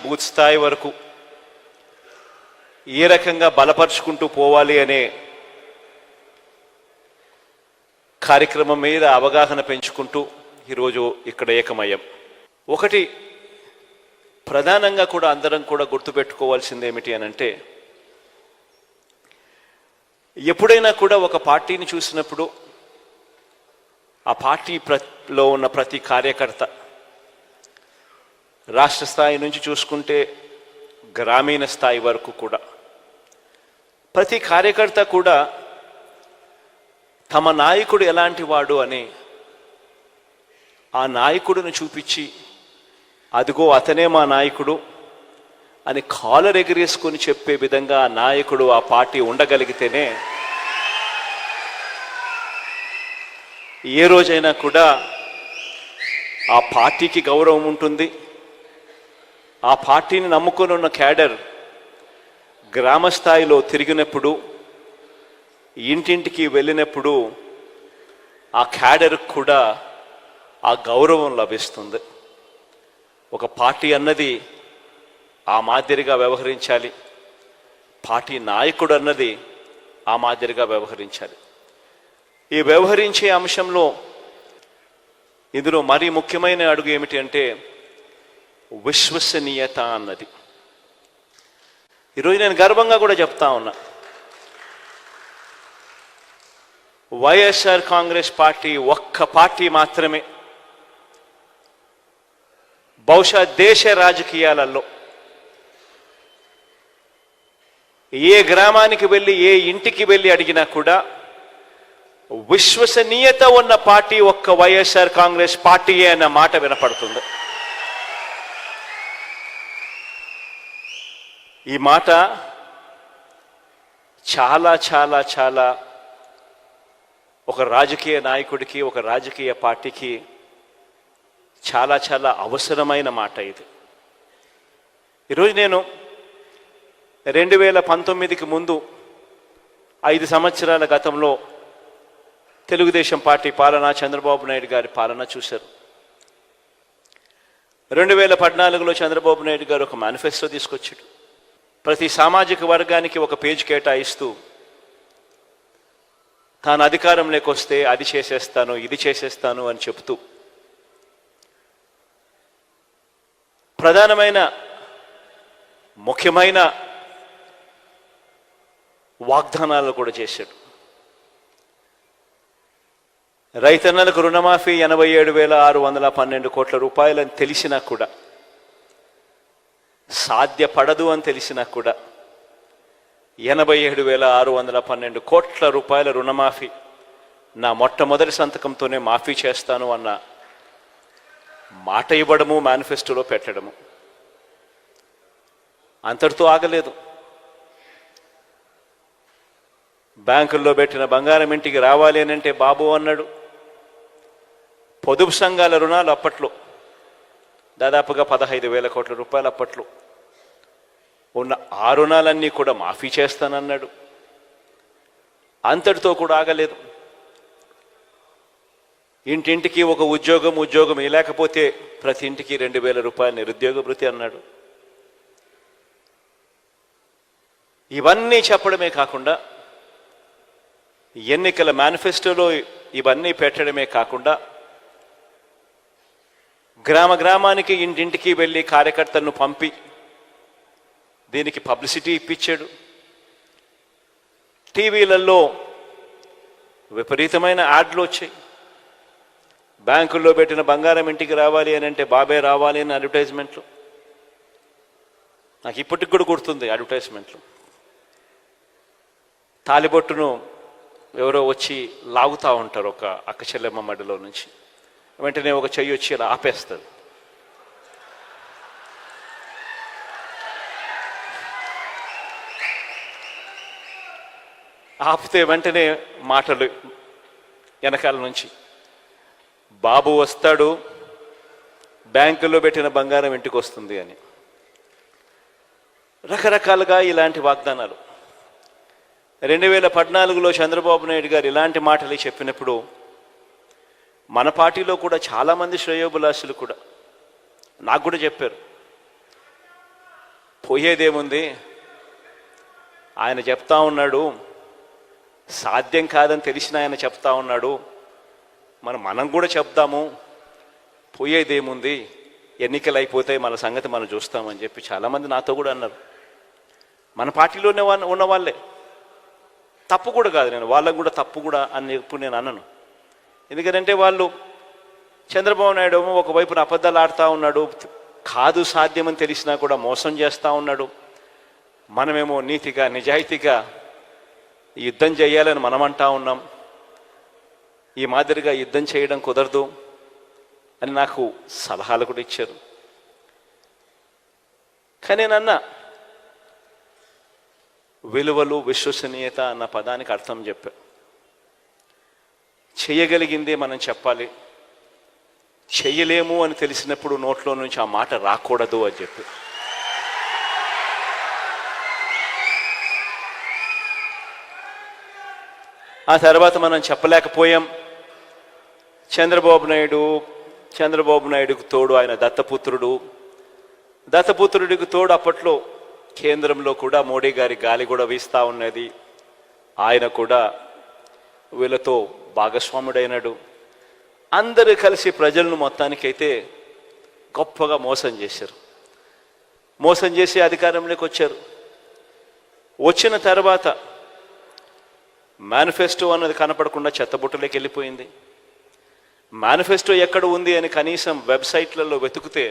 Booth స్థాయి వరకు ఏ రకంగా బలపరుచుకుంటూ పోవాలి అనే కార్యక్రమం మీద అవగాహన పెంచుకుంటూ ఈరోజు ఇక్కడ ఏకమయ్యాం. ఒకటి ప్రధానంగా కూడా అందరం కూడా గుర్తుపెట్టుకోవాల్సింది ఏమిటి అనంటే, ఎప్పుడైనా కూడా ఒక పార్టీని చూసినప్పుడు ఆ పార్టీలో ఉన్న ప్రతి కార్యకర్త, రాష్ట్ర స్థాయి నుంచి చూసుకుంటే గ్రామీణ స్థాయి వరకు కూడా ప్రతి కార్యకర్త కూడా తమ నాయకుడు ఎలాంటి వాడు అని ఆ నాయకుడిని చూపించి, అదిగో అతనే మా నాయకుడు అని కాలర్ ఎగిరేసుకొని చెప్పే విధంగా ఆ నాయకుడు, ఆ పార్టీ ఉండగలిగితేనే ఏ రోజైనా కూడా ఆ పార్టీకి గౌరవం ఉంటుంది. ఆ పార్టీని నమ్ముకొని ఉన్న క్యాడర్ గ్రామ స్థాయిలో తిరిగినప్పుడు, ఇంటింటికి వెళ్ళినప్పుడు ఆ క్యాడర్కి కూడా ఆ గౌరవం లభిస్తుంది. ఒక పార్టీ అన్నది ఆ మాదిరిగా వ్యవహరించాలి, పార్టీ నాయకుడు అన్నది ఆ మాదిరిగా వ్యవహరించాలి. ఈ వ్యవహరించే అంశంలో ఇందులో మరీ ముఖ్యమైన అడుగు ఏమిటి అంటే విశ్వసనీయత అన్నది. ఈరోజు నేను గర్వంగా కూడా చెప్తా ఉన్నా, వైఎస్ఆర్ కాంగ్రెస్ పార్టీ ఒక్క పార్టీ మాత్రమే బహుశా దేశ రాజకీయాలలో ఏ గ్రామానికి వెళ్ళి, ఏ ఇంటికి వెళ్ళి అడిగినా కూడా విశ్వసనీయత ఉన్న పార్టీ ఒక్క వైఎస్ఆర్ కాంగ్రెస్ పార్టీయే అన్న మాట వినపడుతుంది. ఈ మాట చాలా చాలా చాలా ఒక రాజకీయ నాయకుడికి, ఒక రాజకీయ పార్టీకి చాలా చాలా అవసరమైన మాట ఇది. ఈరోజు నేను 2019కి ముందు 5 సంవత్సరాల గతంలో తెలుగుదేశం పార్టీ పాలన, చంద్రబాబు నాయుడు గారి పాలన చూశారు. 2014లో చంద్రబాబు నాయుడు గారు ఒక మేనిఫెస్టో తీసుకొచ్చాడు. ప్రతి సామాజిక వర్గానికి ఒక పేజ్ కేటాయిస్తూ తాను అధికారంలోకి వస్తే అది చేసేస్తాను, ఇది చేసేస్తాను అని చెప్తూ ప్రధానమైన ముఖ్యమైన వాగ్దానాలు కూడా చేశాడు. రైతన్నలకు రుణమాఫీ 87,612 కోట్ల రూపాయలని తెలిసినా కూడా, సాధ్యపడదు అని తెలిసినా కూడా 87,612 కోట్ల రూపాయల రుణమాఫీ నా మొట్టమొదటి సంతకంతోనే మాఫీ చేస్తాను అన్న మాట ఇవ్వడము, మేనిఫెస్టోలో పెట్టడము. అంతటితో ఆగలేదు. బ్యాంకుల్లో పెట్టిన బంగారం ఇంటికి రావాలి అని అంటే బాబు అన్నాడు. పొదుపు సంఘాల రుణాలు అప్పట్లో దాదాపుగా 15,000 కోట్ల రూపాయలు అప్పట్లో ఉన్న ఆ రుణాలన్నీ కూడా మాఫీ చేస్తానన్నాడు. అంతటితో కూడా ఆగలేదు. ఇంటింటికి ఒక ఉద్యోగం లేకపోతే ప్రతి ఇంటికి 2,000 రూపాయలు నిరుద్యోగ భృతి అన్నాడు. ఇవన్నీ చెప్పడమే కాకుండా, ఎన్నికల మేనిఫెస్టోలో ఇవన్నీ పెట్టడమే కాకుండా, గ్రామానికి ఇంటింటికి వెళ్ళి కార్యకర్తలను పంపి దీనికి పబ్లిసిటీ ఇప్పించాడు. టీవీలలో విపరీతమైన యాడ్లు వచ్చాయి. బ్యాంకుల్లో పెట్టిన బంగారం ఇంటికి రావాలి అని అంటే బాబే రావాలి అని అడ్వర్టైజ్మెంట్లు. నాకు ఇప్పటికి కూడా గుర్తుంది అడ్వర్టైజ్మెంట్లు. తాలిబొట్టును ఎవరో వచ్చి లాగుతూ ఉంటారు ఒక అక్క చెల్లెమ్మ మడిలో నుంచి. వెంటనే ఒక చెయ్యి వచ్చి ఇలా ఆపేస్తుంది. ఆపితే వెంటనే మాటలు వెనకాల నుంచి, బాబు వస్తాడు, బ్యాంకుల్లో పెట్టిన బంగారం ఇంటికి వస్తుంది అని. రకరకాలుగా ఇలాంటి వాగ్దానాలు. 2014లో చంద్రబాబు నాయుడు గారు ఇలాంటి మాటలు చెప్పినప్పుడు మన పార్టీలో కూడా చాలామంది శ్రేయోభిలాషులు కూడా నాకు కూడా చెప్పారు, పోయేదేముంది, ఆయన చెప్తా ఉన్నాడు, సాధ్యం కాదని తెలిసిన ఆయన చెప్తా ఉన్నాడు, మనం కూడా చెప్దాము, పోయేదేముంది, ఎన్నికలు అయిపోతాయి, మన సంగతి మనం చూస్తామని చెప్పి చాలామంది నాతో కూడా అన్నారు. మన పార్టీలోనే ఉన్న వాళ్ళే. తప్పు కూడా కాదు, నేను వాళ్ళకు కూడా తప్పు కూడా అని ఇప్పుడు నేను అన్నాను. ఎందుకంటే వాళ్ళు చంద్రబాబు నాయుడు ఒకవైపున అబద్ధాలు ఆడుతూ ఉన్నాడు, కాదు సాధ్యమని తెలిసినా కూడా మోసం చేస్తూ ఉన్నాడు. మనమేమో నీతిగా నిజాయితీగా యుద్ధం చేయాలని మనం అంటా ఉన్నాం. ఈ మాదిరిగా యుద్ధం చేయడం కుదరదు అని నాకు సలహాలు కూడా ఇచ్చారు. కానీ నేను అన్నా, విలువలు విశ్వసనీయత అన్న పదానికి అర్థం చెప్పా. చేయగలిగిందే మనం చెప్పాలి, చెయ్యలేము అని తెలిసినప్పుడు నోట్లో నుంచి ఆ మాట రాకూడదు అని చెప్పి. ఆ తర్వాత మనం చెప్పలేకపోయాం. చంద్రబాబు నాయుడుకు తోడు ఆయన దత్తపుత్రుడికి తోడు అప్పట్లో కేంద్రంలో కూడా మోడీ గారి గాలి కూడా వీస్తూ ఉన్నది. ఆయన కూడా వీళ్ళతో భాగస్వాముడైనాడు. అందరూ కలిసి ప్రజలను మొత్తానికైతే గొప్పగా మోసం చేశారు. మోసం చేసి అధికారంలోకి వచ్చారు. వచ్చిన తర్వాత మేనిఫెస్టో అన్నది కనపడకుండా చెత్తబుట్టలోకి వెళ్ళిపోయింది. మేనిఫెస్టో ఎక్కడ ఉంది అని కనీసం వెబ్సైట్లలో వెతికితే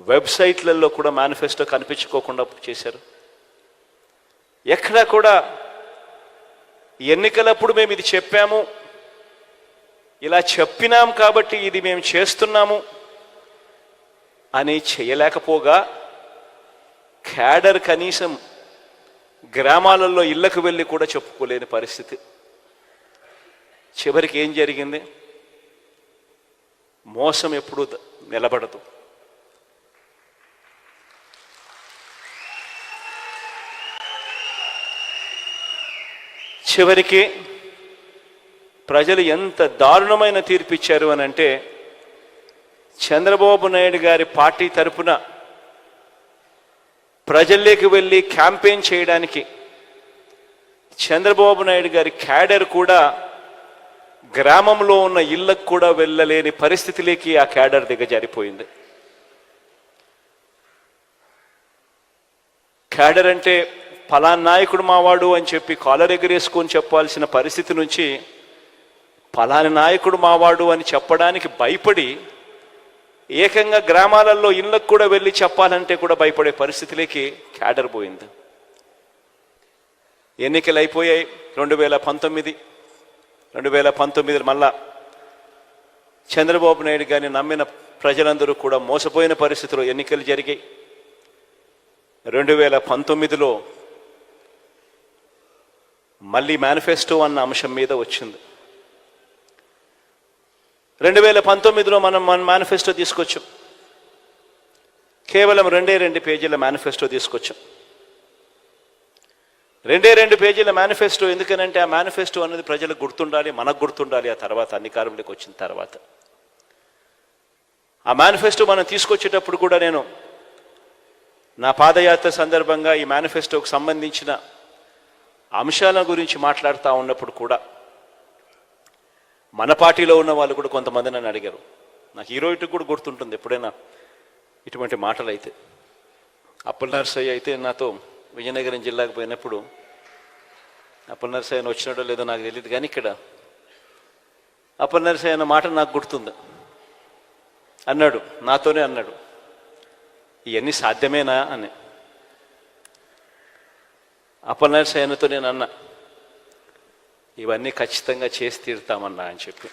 వెబ్సైట్లలో కూడా మేనిఫెస్టో కనిపించుకోకుండా చేశారు. ఎక్కడా కూడా ఎన్నికలప్పుడు మేము ఇది చెప్పాము, ఇలా చెప్పినాం కాబట్టి ఇది మేము చేస్తున్నాము అని చేయలేకపోగా క్యాడర్ కనీసం గ్రామాలలో ఇళ్లకు వెళ్ళి కూడా చెప్పుకోలేని పరిస్థితి. చివరికి ఏం జరిగింది? మోసం ఎప్పుడూ నిలబడదు. చివరికి ప్రజలు ఎంత దారుణమైన తీర్పు ఇచ్చారు అని అంటే, చంద్రబాబు నాయుడు గారి పార్టీ తరపున ప్రజల్లోకి వెళ్ళి క్యాంపెయిన్ చేయడానికి చంద్రబాబు నాయుడు గారి క్యాడర్ కూడా గ్రామంలో ఉన్న ఇళ్లకు కూడా వెళ్ళలేని పరిస్థితిలోకి ఆ క్యాడర్ దిగజారిపోయింది. క్యాడర్ అంటే ఫలానా నాయకుడు మావాడు అని చెప్పి కాలర్ ఎగరేసుకొని చెప్పాల్సిన పరిస్థితి నుంచి ఫలాని నాయకుడు మావాడు అని చెప్పడానికి భయపడి ఏకంగా గ్రామాలలో ఇళ్లకు కూడా వెళ్ళి చెప్పాలంటే కూడా భయపడే పరిస్థితిలోకి క్యాడర్ పోయింది. ఎన్నికలు అయిపోయాయి. 2019 మళ్ళా చంద్రబాబు నాయుడు గారిని నమ్మిన ప్రజలందరూ కూడా మోసపోయిన పరిస్థితిలో ఎన్నికలు జరిగాయి. 2019లో మళ్ళీ మేనిఫెస్టో అన్న అంశం మీద వచ్చింది. 2019లో మనం మేనిఫెస్టో తీసుకొచ్చాం. కేవలం 2 పేజీల మేనిఫెస్టో తీసుకొచ్చాం. 2 పేజీల మేనిఫెస్టో. ఎందుకనంటే ఆ మేనిఫెస్టో అనేది ప్రజలకు గుర్తుండాలి, మనకు గుర్తుండాలి. ఆ తర్వాత అధికారంలోకి వచ్చిన తర్వాత ఆ మేనిఫెస్టో మనం తీసుకొచ్చేటప్పుడు కూడా నేను నా పాదయాత్ర సందర్భంగా ఈ మేనిఫెస్టోకు సంబంధించిన అంశాల గురించి మాట్లాడుతూ ఉన్నప్పుడు కూడా మన పార్టీలో ఉన్న వాళ్ళు కూడా కొంతమంది నన్ను అడిగారు. నాకు హీరోయిట్కి కూడా గుర్తుంటుంది ఎప్పుడైనా ఇటువంటి మాటలు అయితే. అప్పల్ నర్సయ్య అయితే నాతో విజయనగరం జిల్లాకు పోయినప్పుడు, అప్పల్ నర్సయ్య వచ్చినాడో లేదో నాకు తెలియదు, కానీ ఇక్కడ అప్పల్ నర్సయ్య అన్న మాట నాకు గుర్తుంది. అన్నాడు, నాతోనే అన్నాడు, ఇవన్నీ సాధ్యమేనా అని. అప్పల్ నర్సయ్యతో నేను అన్నా, ఇవన్నీ ఖచ్చితంగా చేసి తీరుతామన్నా అని చెప్పి.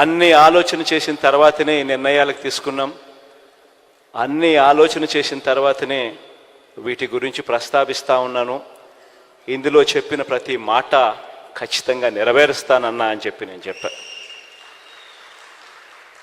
అన్ని ఆలోచన చేసిన తర్వాతనే ఈ నిర్ణయాలకు తీసుకున్నాం. అన్ని ఆలోచన చేసిన తర్వాతనే వీటి గురించి ప్రస్తావిస్తూ ఉన్నాను. ఇందులో చెప్పిన ప్రతి మాట ఖచ్చితంగా నెరవేరుస్తానన్నా అని చెప్పి నేను చెప్పాను.